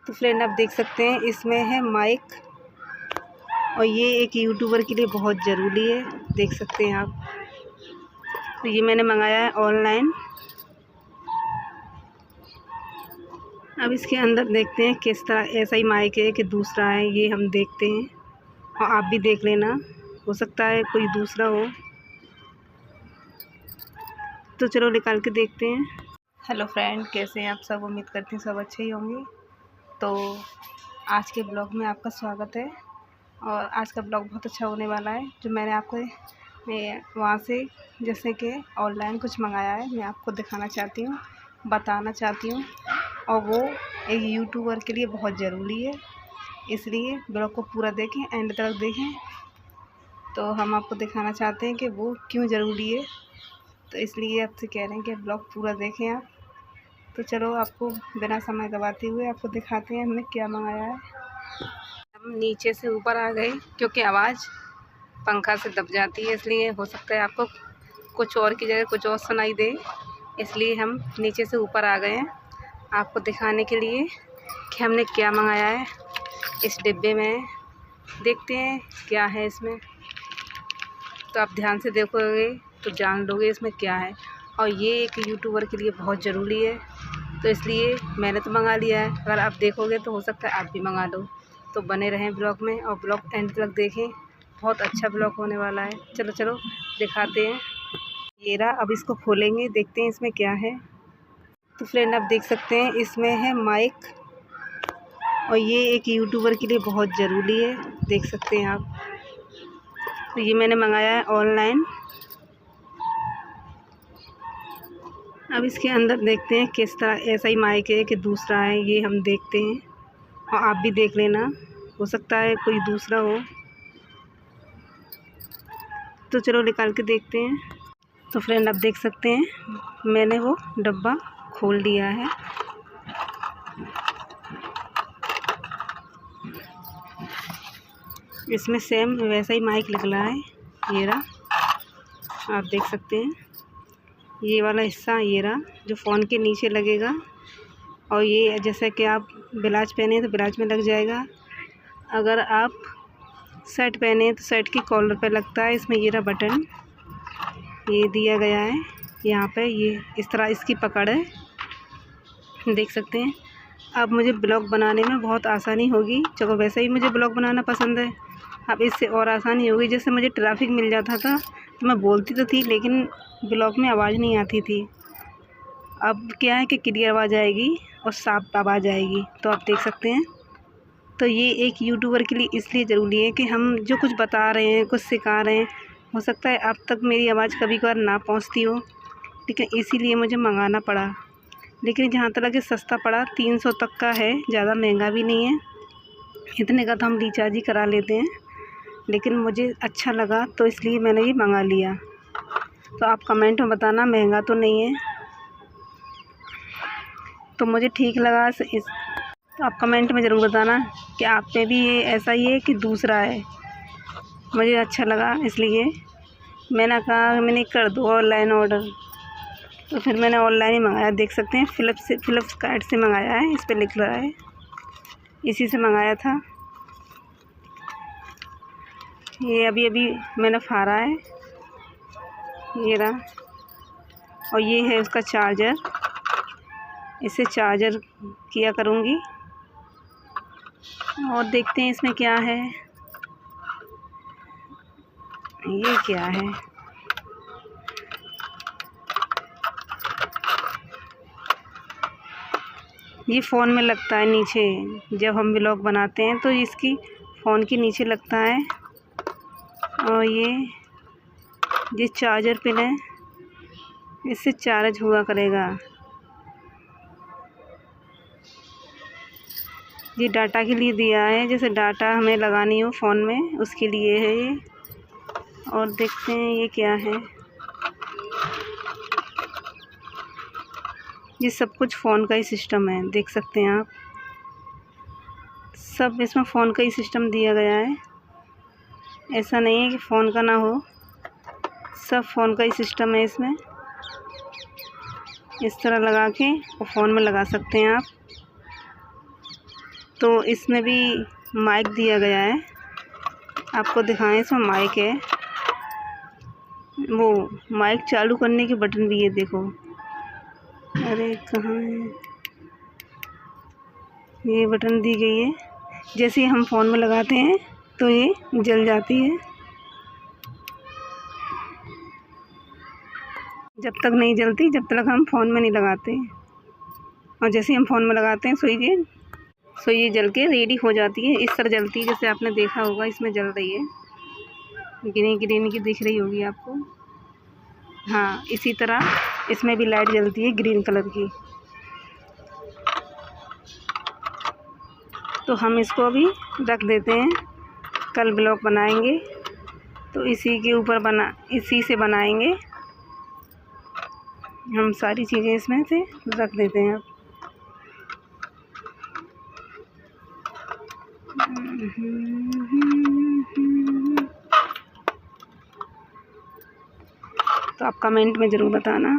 तो फ्रेंड आप देख सकते हैं इसमें है माइक, और ये एक यूट्यूबर के लिए बहुत ज़रूरी है, देख सकते हैं आप। तो ये मैंने मंगाया है ऑनलाइन। अब इसके अंदर देखते हैं किस तरह, ऐसा ही माइक है कि दूसरा है, ये हम देखते हैं और आप भी देख लेना, हो सकता है कोई दूसरा हो। तो चलो निकाल के देखते हैं। हेलो फ्रेंड, कैसे हैं आप सब? उम्मीद करती हूँ सब अच्छे ही होंगे। तो आज के ब्लॉग में आपका स्वागत है, और आज का ब्लॉग बहुत अच्छा होने वाला है। जो मैंने आपको वहाँ से जैसे कि ऑनलाइन कुछ मंगाया है, मैं आपको दिखाना चाहती हूँ, बताना चाहती हूँ, और वो एक यूट्यूबर के लिए बहुत ज़रूरी है। इसलिए ब्लॉग को पूरा देखें, एंड तक देखें। तो हम आपको दिखाना चाहते हैं कि वो क्यों ज़रूरी है, तो इसलिए आपसे कह रहे हैं कि ब्लॉग पूरा देखें आप। तो चलो आपको बिना समय गवाते हुए आपको दिखाते हैं हमने क्या मंगाया है। हम नीचे से ऊपर आ गए क्योंकि आवाज़ पंखा से दब जाती है, इसलिए हो सकता है आपको कुछ और की जगह कुछ और सुनाई दे, इसलिए हम नीचे से ऊपर आ गए हैं आपको दिखाने के लिए कि हमने क्या मंगाया है इस डिब्बे में। देखते हैं क्या है इसमें, तो आप ध्यान से देखोगे तो जान लोगे इसमें क्या है। और ये एक यूट्यूबर के लिए बहुत ज़रूरी है, तो इसलिए मैंने तो मंगा लिया है। अगर आप देखोगे तो हो सकता है आप भी मंगा लो। तो बने रहें ब्लॉग में और ब्लॉग एंड तक देखें, बहुत अच्छा ब्लॉग होने वाला है। चलो चलो दिखाते हैं। ये रहा, अब इसको खोलेंगे, देखते हैं इसमें क्या है। तो फ्रेंड आप देख सकते हैं इसमें है माइक, और ये एक यूट्यूबर के लिए बहुत ज़रूरी है, देख सकते हैं आप। तो ये मैंने मंगाया है ऑनलाइन। अब इसके अंदर देखते हैं किस तरह, ऐसा ही माइक है कि दूसरा है, ये हम देखते हैं और आप भी देख लेना, हो सकता है कोई दूसरा हो। तो चलो निकाल के देखते हैं। तो फ्रेंड आप देख सकते हैं मैंने वो डब्बा खोल दिया है। इसमें सेम वैसा ही माइक निकला है, ये रहा, आप देख सकते हैं। ये वाला हिस्सा ये रहा जो फ़ोन के नीचे लगेगा, और ये जैसे कि आप ब्लाउज पहने तो ब्लाउज में लग जाएगा। अगर आप शर्ट पहने तो शर्ट की कॉलर पे लगता है। इसमें ये रहा बटन, ये दिया गया है यहाँ पे, ये इस तरह इसकी पकड़ है, देख सकते हैं। अब मुझे ब्लॉग बनाने में बहुत आसानी होगी, चलो वैसे ही मुझे ब्लॉग बनाना पसंद है। अब इससे और आसानी होगी। जैसे मुझे ट्रैफिक मिल जाता था तो मैं बोलती तो थी, लेकिन ब्लॉग में आवाज़ नहीं आती थी। अब क्या है कि क्लियर आवाज़ आएगी और साफ आवाज़ आएगी, तो आप देख सकते हैं। तो ये एक यूट्यूबर के लिए इसलिए ज़रूरी है कि हम जो कुछ बता रहे हैं, कुछ सिखा रहे हैं, हो सकता है अब तक मेरी आवाज़ कभी कभार ना पहुंचती हो, लेकिन इसीलिए मुझे मंगाना पड़ा। लेकिन जहाँ तक कि सस्ता पड़ा, 300 तक का है, ज़्यादा महंगा भी नहीं है। इतने का तो हम रिचार्ज ही करा लेते हैं, लेकिन मुझे अच्छा लगा तो इसलिए मैंने ये मंगा लिया। तो आप कमेंट में बताना महंगा तो नहीं है, तो मुझे ठीक लगा तो आप कमेंट में ज़रूर बताना कि आप पे भी ये ऐसा ही है कि दूसरा है। मुझे अच्छा लगा इसलिए मैंने कहा मैंने कर दो ऑनलाइन ऑर्डर, तो फिर मैंने ऑनलाइन ही मंगाया। देख सकते हैं फ्लिपकार्ट से मंगाया है, इस पर लिख रहा है, इसी से मंगाया था। ये अभी अभी मैंने फाड़ा है, ये रहा, और ये है उसका चार्जर, इसे चार्जर किया करूँगी। और देखते हैं इसमें क्या है, ये क्या है। ये फ़ोन में लगता है नीचे, जब हम व्लॉग बनाते हैं तो इसकी फ़ोन के नीचे लगता है। और ये चार्जर पिन है, इससे चार्ज हुआ करेगा। ये डाटा के लिए दिया है, जैसे डाटा हमें लगानी हो फ़ोन में, उसके लिए है ये। और देखते हैं ये क्या है। ये सब कुछ फ़ोन का ही सिस्टम है, देख सकते हैं आप। सब इसमें फ़ोन का ही सिस्टम दिया गया है, ऐसा नहीं है कि फ़ोन का ना हो, सब फ़ोन का ही सिस्टम है इसमें। इस तरह लगा के और फ़ोन में लगा सकते हैं आप। तो इसमें भी माइक दिया गया है, आपको दिखाएं। इसमें माइक है, वो माइक चालू करने की बटन भी है, देखो। अरे कहाँ है, ये बटन दी गई है। जैसे हम फ़ोन में लगाते हैं तो ये जल जाती है, जब तक नहीं जलती जब तक हम फ़ोन में नहीं लगाते। और जैसे हम फ़ोन में लगाते हैं सो ये जल के रेडी हो जाती है। इस तरह जलती है, जैसे आपने देखा होगा इसमें जल रही है, ग्रीन की दिख रही होगी आपको। हाँ, इसी तरह इसमें भी लाइट जलती है ग्रीन कलर की। तो हम इसको अभी रख देते हैं, कल ब्लॉग बनाएंगे तो इसी के ऊपर इसी से बनाएंगे हम। सारी चीज़ें इसमें से रख देते हैं अब। तो आप कमेंट में ज़रूर बताना।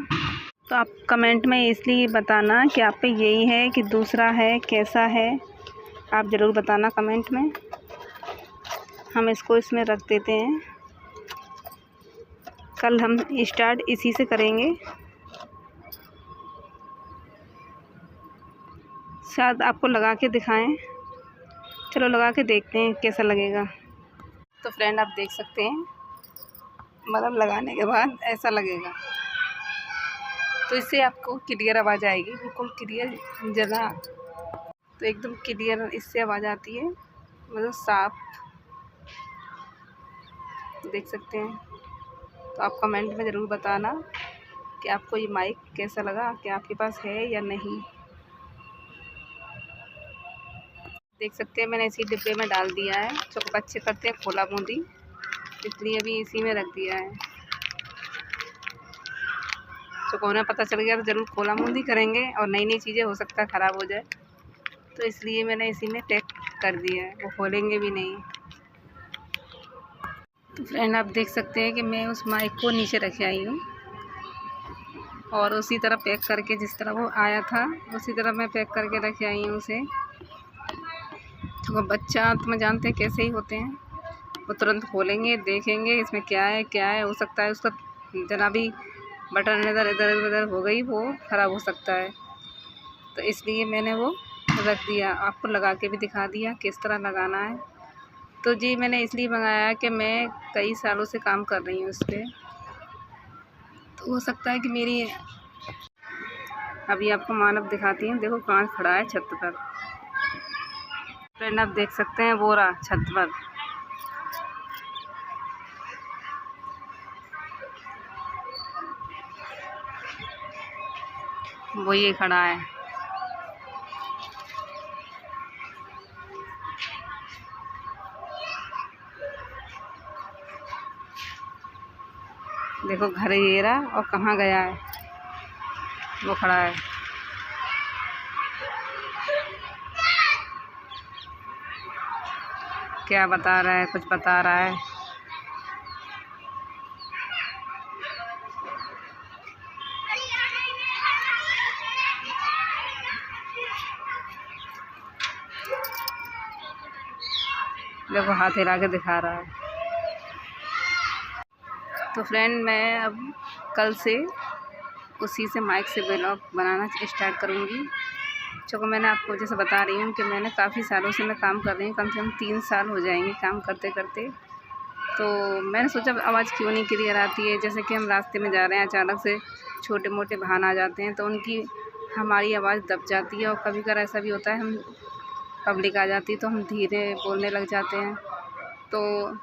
तो आप कमेंट में इसलिए बताना कि आप पे यही है कि दूसरा है, कैसा है, आप ज़रूर बताना कमेंट में। हम इसको इसमें रख देते हैं, कल हम स्टार्ट इसी से करेंगे। शायद आपको लगा के दिखाएं, चलो लगा के देखते हैं कैसा लगेगा। तो फ्रेंड आप देख सकते हैं, मतलब लगाने के बाद ऐसा लगेगा। तो इससे आपको क्लियर आवाज़ आएगी, बिल्कुल क्लियर जगह, तो एकदम क्लियर इससे आवाज़ आती है, मतलब साफ, देख सकते हैं। तो आप कमेंट में ज़रूर बताना कि आपको ये माइक कैसा लगा, कि आपके पास है या नहीं। देख सकते हैं मैंने इसी डिब्बे में डाल दिया है। जो बच्चे करते हैं खोला बूंदी, इसलिए अभी इसी में रख दिया है। तो उन्हें पता चल गया तो ज़रूर खोला बूंदी करेंगे, और नई नई चीज़ें हो सकता है ख़राब हो जाए, तो इसलिए मैंने इसी में पैक कर दिया है, वो खोलेंगे भी नहीं। तो फ्रेंड आप देख सकते हैं कि मैं उस माइक को नीचे रख आई हूँ, और उसी तरह पैक करके, जिस तरह वो आया था उसी तरह मैं पैक करके रख आई हूँ उसे। तो बच्चा तो मैं जानते हैं कैसे ही होते हैं, वो तुरंत खोलेंगे, देखेंगे इसमें क्या है। हो सकता है उसका जरा भी बटन इधर हो गई, वो ख़राब हो सकता है। तो इसलिए मैंने वो रख दिया, आपको लगा के भी दिखा दिया किस तरह लगाना है। तो जी मैंने इसलिए मंगाया कि मैं कई सालों से काम कर रही हूँ उस पर, तो हो सकता है कि मेरी, अभी आपको मानव दिखाती हूँ, देखो कहाँ खड़ा है, छत पर। फ्रेंड आप देख सकते हैं वो रहा छत पर, वो ये खड़ा है। देखो घर ये रहा, और कहाँ गया है, वो खड़ा है। क्या बता रहा है, कुछ बता रहा है। देखो हाथ हिला के दिखा रहा है। तो फ्रेंड मैं अब कल से उसी से माइक से व्लॉग बनाना स्टार्ट करूँगी। जो मैंने आपको जैसे बता रही हूँ कि मैंने काफ़ी सालों से मैं काम कर रही हूँ, कम से कम 3 साल हो जाएंगे काम करते करते। तो मैंने सोचा आवाज़ क्यों नहीं क्लियर आती है। जैसे कि हम रास्ते में जा रहे हैं, अचानक से छोटे मोटे वाहन आ जाते हैं तो उनकी हमारी आवाज़ दब जाती है, और कभी कभार ऐसा भी होता है हम पब्लिक आ जाती है तो हम धीरे बोलने लग जाते हैं, तो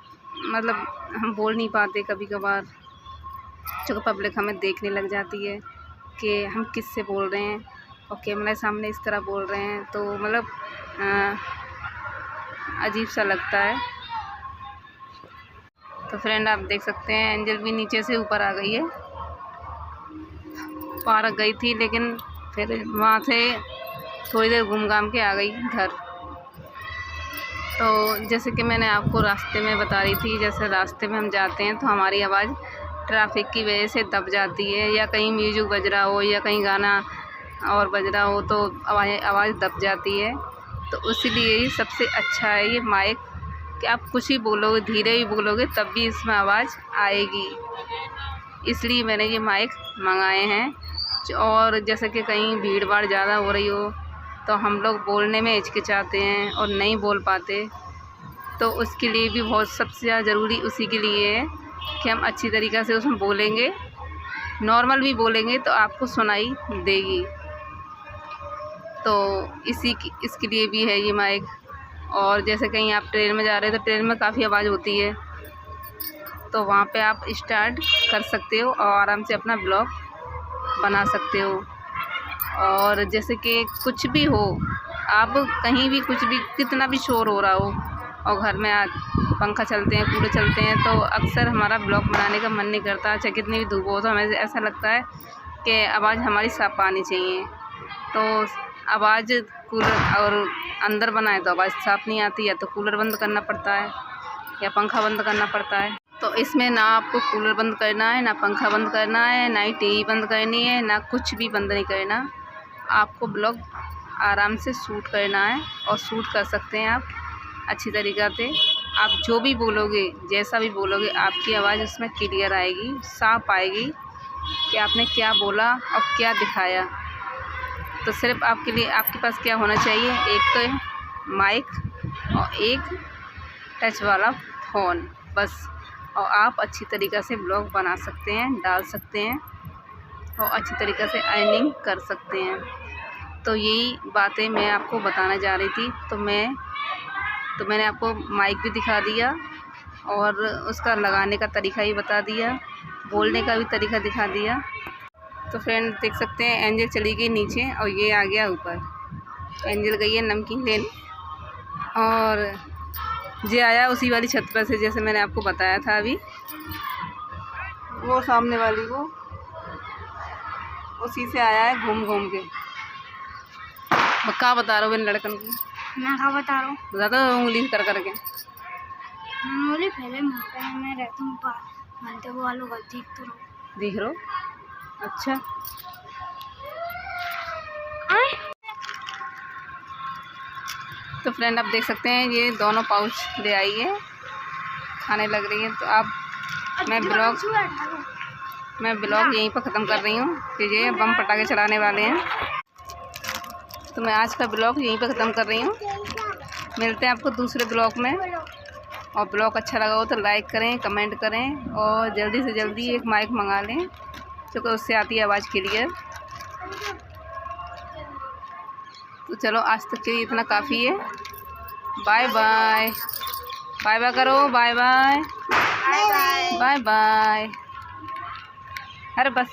मतलब हम बोल नहीं पाते कभी कभार, जो पब्लिक हमें देखने लग जाती है कि हम किससे बोल रहे हैं, और कैमरे सामने इस तरह बोल रहे हैं, तो मतलब अजीब सा लगता है। तो फ्रेंड आप देख सकते हैं एंजल भी नीचे से ऊपर आ गई है, पार्क गई थी लेकिन फिर वहाँ से थोड़ी देर घूम घाम के आ गई घर। तो जैसे कि मैंने आपको रास्ते में बता रही थी, जैसे रास्ते में हम जाते हैं तो हमारी आवाज़ ट्रैफिक की वजह से दब जाती है, या कहीं म्यूजिक बज रहा हो या कहीं गाना और बज रहा हो तो आवाज़ दब जाती है। तो इसीलिए ही सबसे अच्छा है ये माइक कि आप कुछ ही बोलोगे, धीरे ही बोलोगे तब भी इसमें आवाज़ आएगी। इसलिए मैंने ये माइक मंगाए हैं। और जैसे कि कहीं भीड़ भाड़ ज़्यादा हो रही हो तो हम लोग बोलने में हिचकिचाते हैं और नहीं बोल पाते, तो उसके लिए भी बहुत सबसे ज़्यादा ज़रूरी उसी के लिए है कि हम अच्छी तरीक़े से उसमें बोलेंगे, नॉर्मल भी बोलेंगे तो आपको सुनाई देगी। तो इसके लिए भी है ये माइक। और जैसे कहीं आप ट्रेन में जा रहे हो तो ट्रेन में काफ़ी आवाज़ होती है, तो वहाँ पे आप स्टार्ट कर सकते हो और आराम से अपना ब्लॉग बना सकते हो। और जैसे कि कुछ भी हो, आप कहीं भी कुछ भी कितना भी शोर हो रहा हो और घर में पंखा चलते हैं, कूलर चलते हैं, तो अक्सर हमारा ब्लॉग बनाने का मन नहीं करता। चाहे कितनी भी धूप हो तो हमें ऐसा लगता है कि आवाज़ हमारी साफ आनी चाहिए। तो आवाज़ कूलर और अंदर बनाए तो आवाज़ साफ नहीं आती, या तो कूलर बंद करना पड़ता है या पंखा बंद करना पड़ता है। तो इसमें ना आपको कूलर बंद करना है, ना पंखा बंद करना है, ना ही टीवी बंद करनी है, ना कुछ भी बंद नहीं करना। आपको ब्लॉग आराम से शूट करना है और शूट कर सकते हैं आप अच्छी तरीक़ा से। आप जो भी बोलोगे, जैसा भी बोलोगे, आपकी आवाज़ उसमें क्लियर आएगी, साफ आएगी कि आपने क्या बोला और क्या दिखाया। तो सिर्फ आपके लिए आपके पास क्या होना चाहिए, एक तो माइक और एक टच वाला फ़ोन, बस। और आप अच्छी तरीक़ा से ब्लॉग बना सकते हैं, डाल सकते हैं और अच्छी तरीक़े से अर्निंग कर सकते हैं। तो यही बातें मैं आपको बताना जा रही थी। तो मैंने आपको माइक भी दिखा दिया और उसका लगाने का तरीक़ा ही बता दिया, बोलने का भी तरीक़ा दिखा दिया। तो फ्रेंड देख सकते हैं एंजल चली गई नीचे और ये आ गया ऊपर। एंजल गई है नमकीन लेने और ये आया उसी वाली छत पर से, जैसे मैंने आपको बताया था अभी, वो सामने वाली वो उसी से आया है घूम घूम के। क्या बता रहा हूँ इन लड़कन को? मैं क्या बता रहा हूँ? बता दो उंगली कर करके। उंगली पहले मैं रहता हूँ मानते वो वालों का दिख रहा। अच्छा तो फ्रेंड आप देख सकते हैं ये दोनों पाउच ले आई है, खाने लग रही है। तो आप मैं ब्लॉग यहीं पर ख़त्म कर रही हूँ कि ये बम पटाखे चलाने वाले हैं। तो मैं आज का ब्लॉग यहीं पर ख़त्म कर रही हूँ। मिलते हैं आपको दूसरे ब्लॉग में। और ब्लॉग अच्छा लगा हो तो लाइक करें, कमेंट करें और जल्दी से जल्दी एक माइक मंगा लें क्योंकि उससे आती है आवाज़ क्लियर। तो चलो आज तक के लिए इतना काफ़ी है। बाय बाय, बाय बाय करो, बाय बाय, बाय बाय। अरे बस